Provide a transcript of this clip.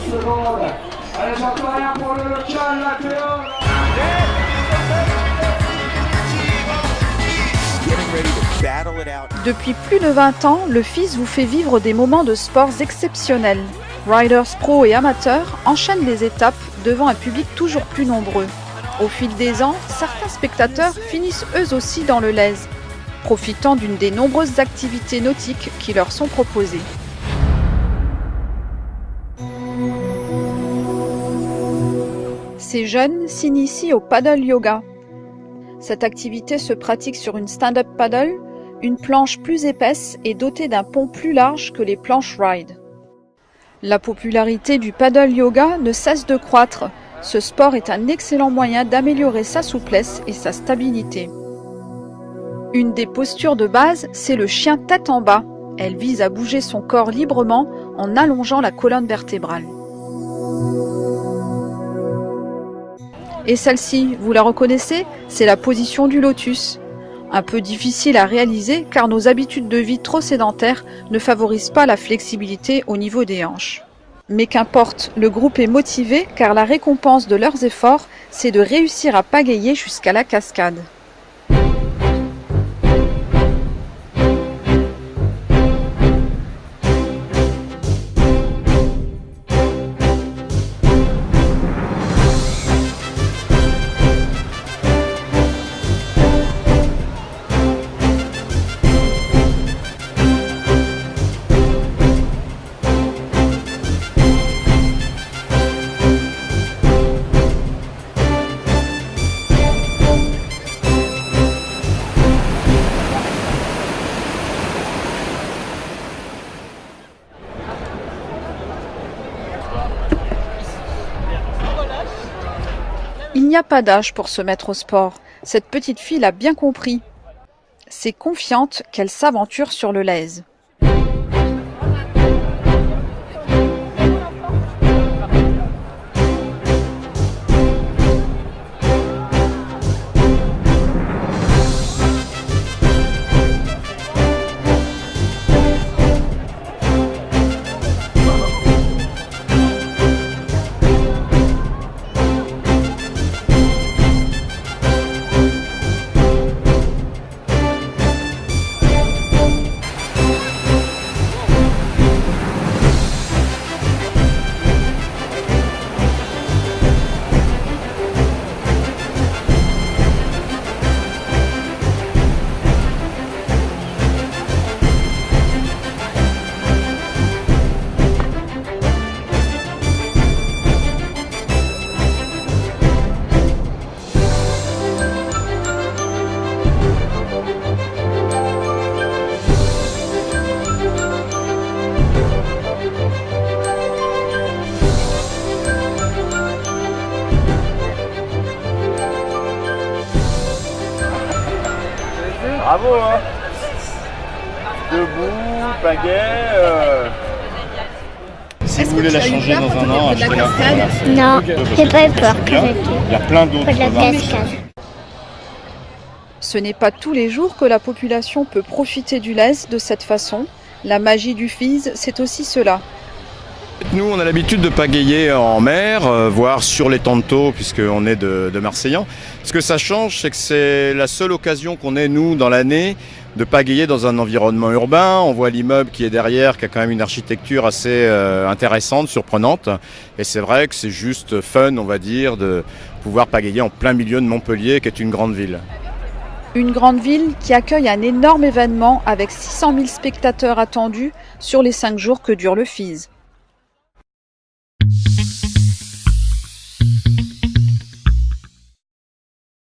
secondes. Allez, j'entends rien pour le local, la PO. Depuis plus de 20 ans, le FIS vous fait vivre des moments de sports exceptionnels. Riders pro et amateurs enchaînent les étapes devant un public toujours plus nombreux. Au fil des ans, certains spectateurs finissent eux aussi dans le Lez, profitant d'une des nombreuses activités nautiques qui leur sont proposées. Ces jeunes s'initient au paddle yoga. Cette activité se pratique sur une stand-up paddle, une planche plus épaisse et dotée d'un pont plus large que les planches ride. La popularité du paddle yoga ne cesse de croître. Ce sport est un excellent moyen d'améliorer sa souplesse et sa stabilité. Une des postures de base, c'est le chien tête en bas. Elle vise à bouger son corps librement en allongeant la colonne vertébrale. Et celle-ci, vous la reconnaissez? C'est la position du lotus. Un peu difficile à réaliser car nos habitudes de vie trop sédentaires ne favorisent pas la flexibilité au niveau des hanches. Mais qu'importe, le groupe est motivé car la récompense de leurs efforts, c'est de réussir à pagayer jusqu'à la cascade. Il n'y a pas d'âge pour se mettre au sport. Cette petite fille l'a bien compris. C'est confiante qu'elle s'aventure sur le Lez. Bravo, hein. Debout, pagaie. Si vous voulez la changer dans un an, achetez-la. Non, j'ai pas eu peur. Il y a plein d'autres cascade. Ce n'est pas tous les jours que la population peut profiter du Lez de cette façon. La magie du FIS, c'est aussi cela. Nous, on a l'habitude de pagayer en mer, voire sur les tantos, puisqu'on est de Marseillans. Ce que ça change, c'est que c'est la seule occasion qu'on ait, nous, dans l'année, de pagayer dans un environnement urbain. On voit l'immeuble qui est derrière, qui a quand même une architecture assez intéressante, surprenante. Et c'est vrai que c'est juste fun, on va dire, de pouvoir pagayer en plein milieu de Montpellier, qui est une grande ville. Une grande ville qui accueille un énorme événement avec 600 000 spectateurs attendus sur les 5 jours que dure le FIS.